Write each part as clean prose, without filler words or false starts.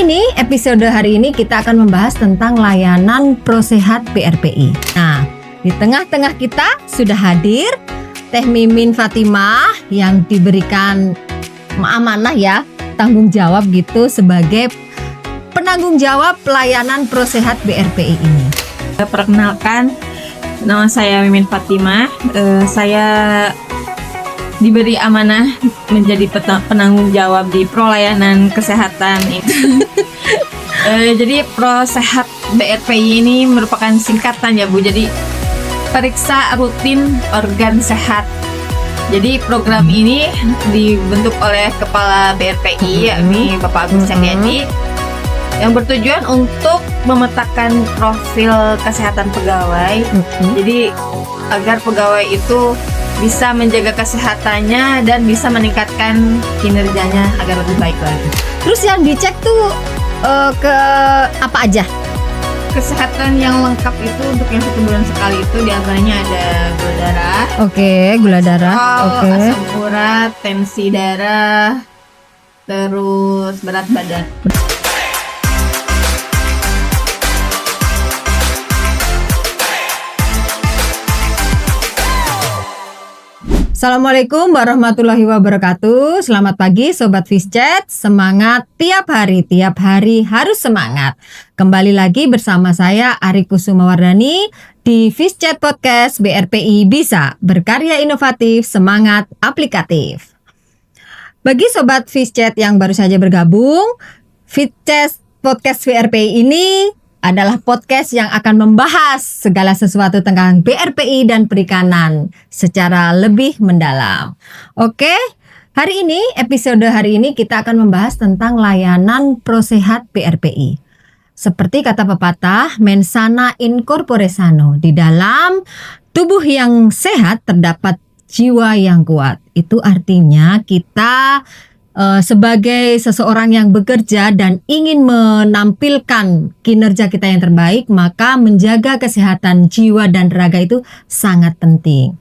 ini, episode hari ini kita akan membahas tentang layanan Prosehat BRPI. Nah, di tengah-tengah kita sudah hadir Teh Mimin Fatimah yang diberikan amanah ya, tanggung jawab gitu sebagai penanggung jawab pelayanan Prosehat BRPI ini. Perkenalkan, nama saya Mimin Fatimah. Saya diberi amanah menjadi penanggung jawab di pelayanan kesehatan itu. Jadi Prosehat BRPI ini merupakan singkatan ya Bu. Jadi periksa rutin organ sehat. Jadi program ini dibentuk oleh Kepala BRPI yakni Bapak Agus Cahyadi yang bertujuan untuk memetakan profil kesehatan pegawai. Jadi agar pegawai itu bisa menjaga kesehatannya dan bisa meningkatkan kinerjanya agar lebih baik lagi. Terus yang dicek tuh ke apa aja? Kesehatan yang lengkap itu untuk yang 1 bulan sekali itu diantaranya ada gula darah, Gula darah, asam urat, tensi darah, terus berat badan. Assalamualaikum warahmatullahi wabarakatuh. Selamat pagi Sobat Fischat. Semangat tiap hari harus semangat. Kembali lagi bersama saya Ari Kusumawardani di Fischat Podcast BRPI Bisa, berkarya inovatif, semangat aplikatif. Bagi Sobat Fischat yang baru saja bergabung, Fischat Podcast BRPI ini adalah podcast yang akan membahas segala sesuatu tentang BRPI dan perikanan secara lebih mendalam. Oke, episode hari ini kita akan membahas tentang layanan Prosehat BRPI. Seperti kata pepatah, mens sana in corpore sano, di dalam tubuh yang sehat terdapat jiwa yang kuat. Itu artinya kita sebagai seseorang yang bekerja dan ingin menampilkan kinerja kita yang terbaik, maka menjaga kesehatan jiwa dan raga itu sangat penting.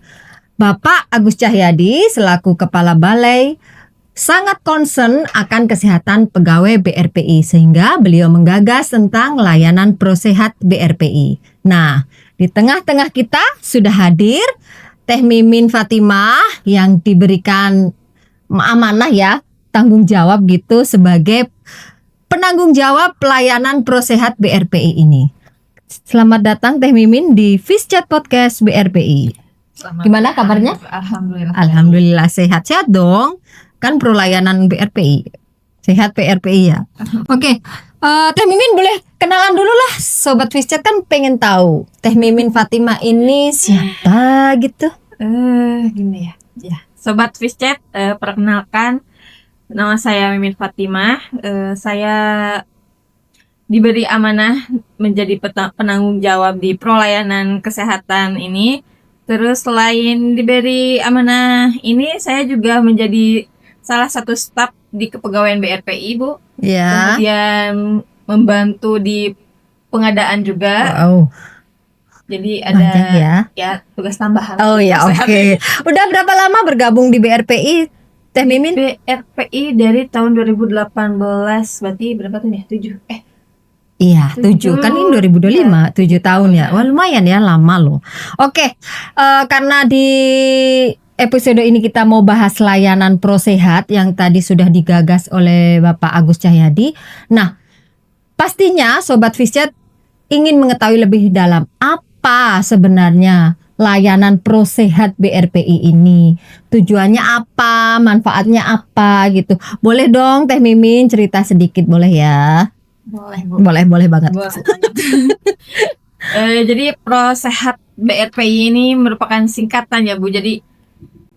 Bapak Agus Cahyadi selaku Kepala Balai sangat concern akan kesehatan pegawai BRPI sehingga beliau menggagas tentang layanan Prosehat BRPI. Nah, di tengah-tengah kita sudah hadir Teh Mimin Fatimah yang diberikan amanah ya, tanggung jawab gitu sebagai penanggung jawab pelayanan Prosehat BRPI ini. Selamat datang Teh Mimin di Fischat Podcast BRPI. Gimana kabarnya? Alhamdulillah sehat dong. Kan pro layanan BRPI. Sehat BRPI ya. Oke. Teh Mimin boleh kenalan dulu lah. Sobat Fischat kan pengen tahu Teh Mimin Fatimah ini siapa gitu. Gini ya. Sobat Fischat, perkenalkan, nama saya Mimin Fatimah. Saya diberi amanah menjadi penanggung jawab di pelayanan kesehatan ini. Terus selain diberi amanah ini, saya juga menjadi salah satu staf di kepegawaian BRPI, Bu. Ya. Kemudian membantu di pengadaan juga. Wow. Jadi ada ya tugas tambahan. Oh ya, oke. Udah berapa lama bergabung di BRPI? Teh Mimin? BRPI dari tahun 2018, berarti berapa tahun ya? 7. Iya, 7. Kan ini 2025, 7 tahun ya. Wah, lumayan ya, lama loh. Oke, karena di episode ini kita mau bahas layanan Prosehat yang tadi sudah digagas oleh Bapak Agus Cahyadi. Nah, pastinya Sobat Fischat ingin mengetahui lebih dalam apa sebenarnya layanan Prosehat BRPI ini. Tujuannya apa, manfaatnya apa gitu. Boleh dong Teh Mimin cerita sedikit, boleh ya? Boleh banget. Jadi Prosehat BRPI ini merupakan singkatan ya Bu. Jadi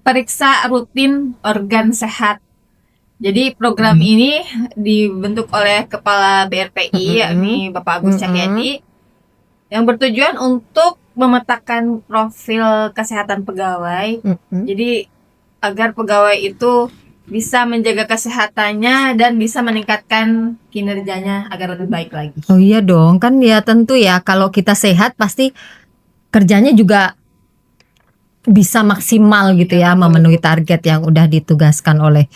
periksa rutin organ sehat. Jadi program ini dibentuk oleh Kepala BRPI yakni Bapak Agus Cahyadi yang bertujuan untuk memetakan profil kesehatan pegawai. Jadi agar pegawai itu bisa menjaga kesehatannya dan bisa meningkatkan kinerjanya agar lebih baik lagi. Oh iya dong, kan ya tentu ya kalau kita sehat pasti kerjanya juga bisa maksimal gitu ya, memenuhi target yang udah ditugaskan oleh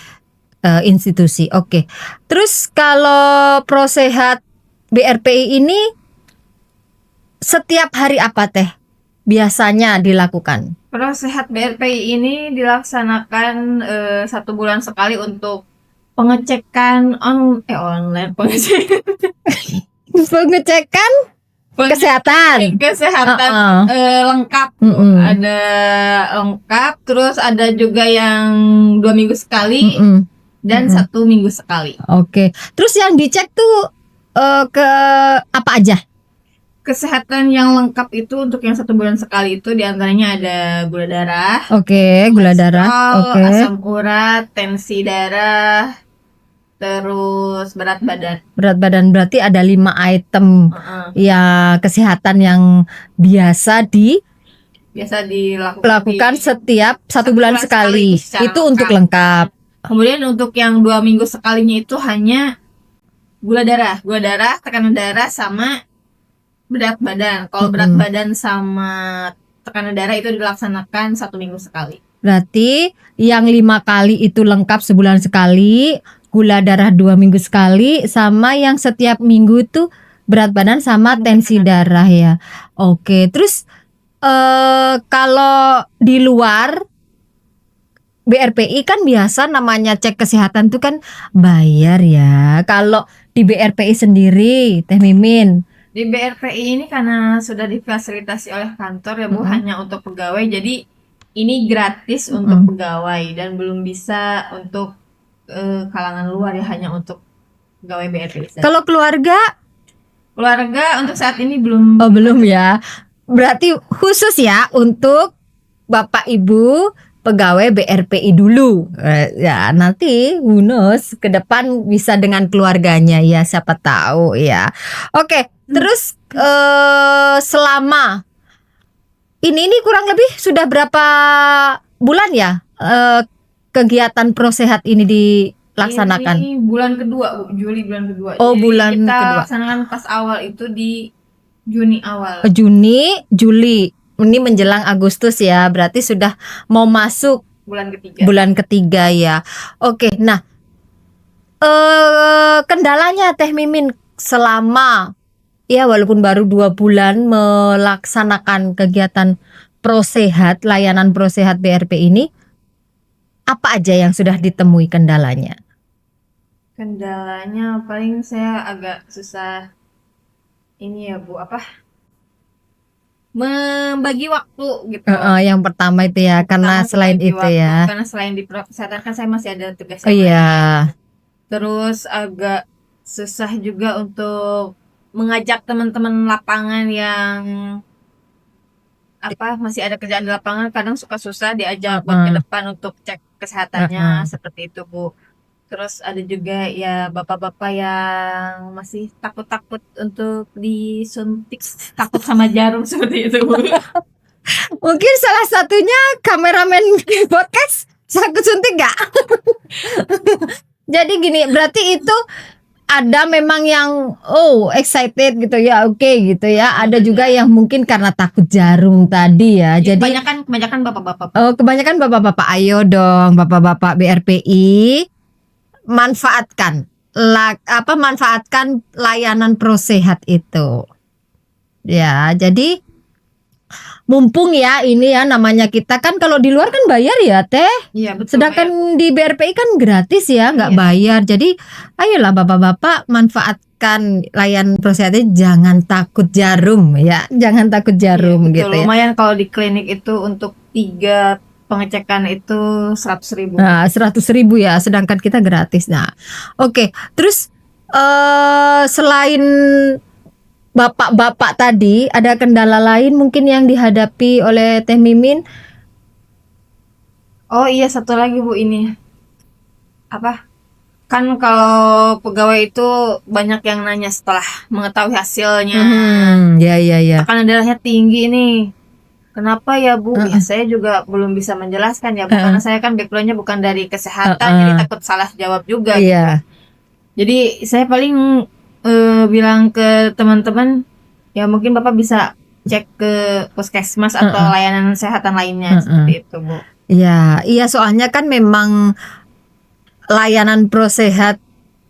institusi. Oke. Terus kalau Prosehat BRPI ini setiap hari apa Teh biasanya dilakukan? Prosehat BRPI ini dilaksanakan 1 bulan sekali untuk pengecekan online Pengecekan kesehatan. kesehatan lengkap. Mm-mm. Ada lengkap, terus ada juga yang 2 minggu sekali Mm-mm. dan 1 minggu sekali. Oke. Terus yang dicek tuh ke apa aja? Kesehatan yang lengkap itu untuk yang 1 bulan sekali itu diantaranya ada gula darah, Oke, gula darah. kolesterol, Oke. asam urat, tensi darah, terus berat badan. Berat badan berarti ada 5 item ya kesehatan yang biasa Biasa dilakukan dilakukan di- setiap 1 1 bulan bulan sekali. sekali, Itu secara untuk lengkap. Kemudian untuk yang 2 minggu sekalinya itu hanya gula darah, tekanan darah sama berat badan. Kalau berat Mm-mm. badan sama tekanan darah itu dilaksanakan 1 minggu sekali. Berarti yang 5 kali itu lengkap sebulan sekali, gula darah 2 minggu sekali, sama yang setiap minggu itu berat badan sama tensi darah ya. Oke, terus kalau di luar BRPI kan biasa namanya cek kesehatan tuh kan bayar ya. Kalau di BRPI sendiri, Teh Mimin, Di BRPI ini karena sudah difasilitasi oleh kantor ya Bu, Mm-mm. hanya untuk pegawai. Jadi ini gratis untuk pegawai dan belum bisa untuk kalangan luar ya, hanya untuk pegawai BRPI saja. kalau keluarga Keluarga untuk saat ini belum. oh belum ya. Berarti khusus ya untuk Bapak Ibu pegawai BRPI dulu. Ya nanti who knows ke depan bisa dengan keluarganya ya, siapa tahu ya. Oke, terus selama ini kurang lebih sudah berapa bulan ya kegiatan Prosehat ini dilaksanakan? Ini bulan kedua Bu, Juli bulan kedua. Oh, Jadi bulan kita kedua. laksanakan pas awal itu di Juni awal. Juni, Juli. Ini menjelang Agustus ya, berarti sudah mau masuk Bulan ketiga. bulan ketiga ya. Oke, nah kendalanya Teh Mimin selama ya walaupun baru 2 bulan melaksanakan kegiatan Prosehat, layanan Prosehat BRP ini, apa aja yang sudah ditemui kendalanya? Kendalanya paling saya agak susah ini ya Bu, membagi waktu gitu. Yang pertama itu ya, karena Pertama, selain membagi itu waktu, ya. karena selain di kesehatan kan saya masih ada tugas Oh yang lain. iya. Terus agak susah juga untuk mengajak teman-teman lapangan yang masih ada kerjaan di lapangan, kadang suka susah diajak buat ke depan untuk cek kesehatannya seperti itu Bu. Terus ada juga ya bapak-bapak yang masih takut-takut untuk disuntik, takut sama jarum seperti itu Bu. Mungkin salah satunya kameramen podcast sakit suntik gak? Jadi gini, berarti itu ada memang yang excited gitu ya, oke gitu ya. Ada juga yang mungkin karena takut jarum tadi ya. Jadi kebanyakan bapak-bapak. kebanyakan bapak-bapak, ayo dong bapak-bapak BRPI manfaatkan manfaatkan layanan Prosehat itu. Ya, jadi mumpung ya ini ya namanya kita kan kalau di luar kan bayar ya Teh. Iya betul. Sedangkan di BRPI kan gratis ya, nggak Iya. bayar. Jadi ayolah bapak-bapak manfaatkan layanan Prosehat, jangan takut jarum ya, jangan takut jarum Betul, gitu ya. lumayan kalau di klinik itu untuk 3 pengecekan itu 100.000. Nah 100.000 ya, sedangkan kita gratis. Nah oke, terus selain bapak-bapak tadi, ada kendala lain mungkin yang dihadapi oleh Teh Mimin? Oh iya, satu lagi Bu, ini kan kalau pegawai itu banyak yang nanya setelah mengetahui hasilnya, Ya. tekanan darahnya tinggi nih, kenapa ya Bu? Ya saya juga belum bisa menjelaskan ya Bu, karena saya kan backgroundnya bukan dari kesehatan, jadi takut salah jawab juga gitu. Iya. Jadi saya paling bilang ke teman-teman, ya mungkin Bapak bisa cek ke puskesmas atau layanan kesehatan lainnya seperti itu Bu. Iya, soalnya kan memang layanan prosehat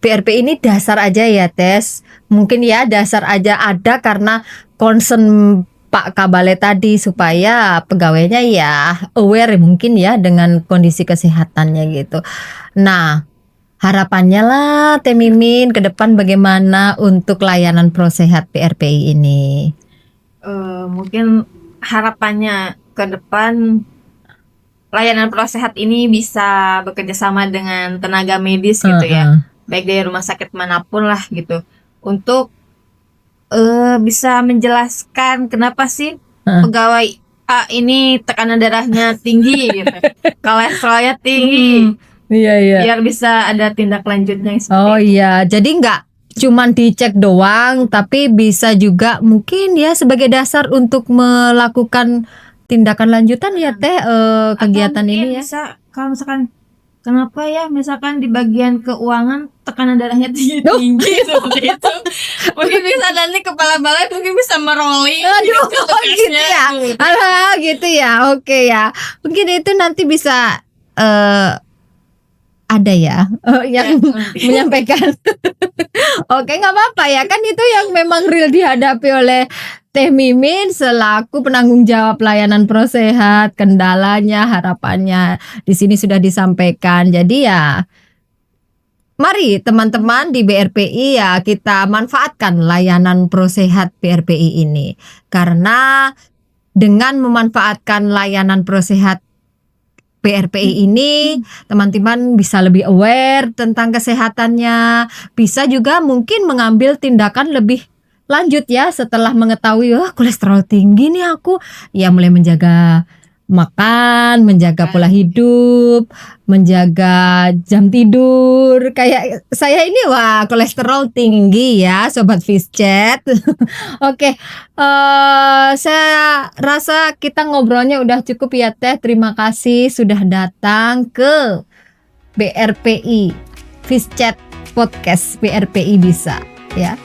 BRPI ini dasar aja ya Tes. Mungkin ya dasar aja ada karena concern Pak Kabale tadi supaya pegawainya ya aware mungkin ya dengan kondisi kesehatannya gitu. Nah, harapannya lah Teh Mimin ke depan bagaimana untuk layanan prosehat BRPI ini? Mungkin harapannya ke depan layanan prosehat ini bisa bekerja sama dengan tenaga medis gitu ya, baik dari rumah sakit manapun lah gitu, untuk bisa menjelaskan kenapa sih pegawai A ini tekanan darahnya tinggi gitu, kolesterolnya tinggi, Iya. biar bisa ada tindak lanjutnya yang seperti Oh itu. iya, jadi nggak cuman dicek doang, tapi bisa juga mungkin ya sebagai dasar untuk melakukan tindakan lanjutan ya Teh kegiatan Atau mungkin ini ya. bisa kalau misalkan kenapa ya misalkan di bagian keuangan tekanan darahnya tinggi seperti itu, mungkin bisa nanti kepala balai mungkin bisa merolling Aduh, gitu gitu ya. Alah, gitu ya. Oke ya. Mungkin itu nanti bisa ada ya yang menyampaikan. Oke, nggak apa-apa ya. Kan itu yang memang real dihadapi oleh Teh Mimin selaku penanggung jawab layanan prosehat, kendalanya, harapannya di sini sudah disampaikan. Jadi ya mari teman-teman di BRPI ya kita manfaatkan layanan prosehat BRPI ini. Karena dengan memanfaatkan layanan prosehat BRPI ini, teman-teman bisa lebih aware tentang kesehatannya, bisa juga mungkin mengambil tindakan lebih lanjut ya setelah mengetahui kolesterol tinggi nih aku, ya mulai menjaga makan, menjaga pola hidup, menjaga jam tidur. Kayak saya ini kolesterol tinggi ya Sobat Fishchat. Oke, saya rasa kita ngobrolnya udah cukup ya Teh. Terima kasih sudah datang ke BRPI Fishchat Podcast BRPI Bisa ya.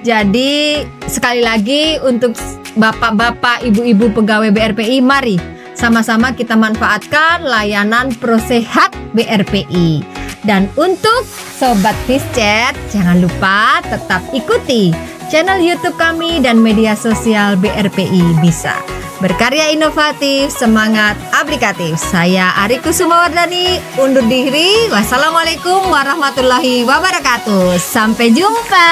Jadi sekali lagi untuk bapak-bapak, ibu-ibu pegawai BRPI, mari sama-sama kita manfaatkan layanan prosehat BRPI. Dan untuk Sobat Fishchat, jangan lupa tetap ikuti channel YouTube kami dan media sosial BRPI Bisa. Berkarya inovatif, semangat aplikatif. Saya Ari Kusumawardani undur diri. Wassalamualaikum warahmatullahi wabarakatuh. Sampai jumpa.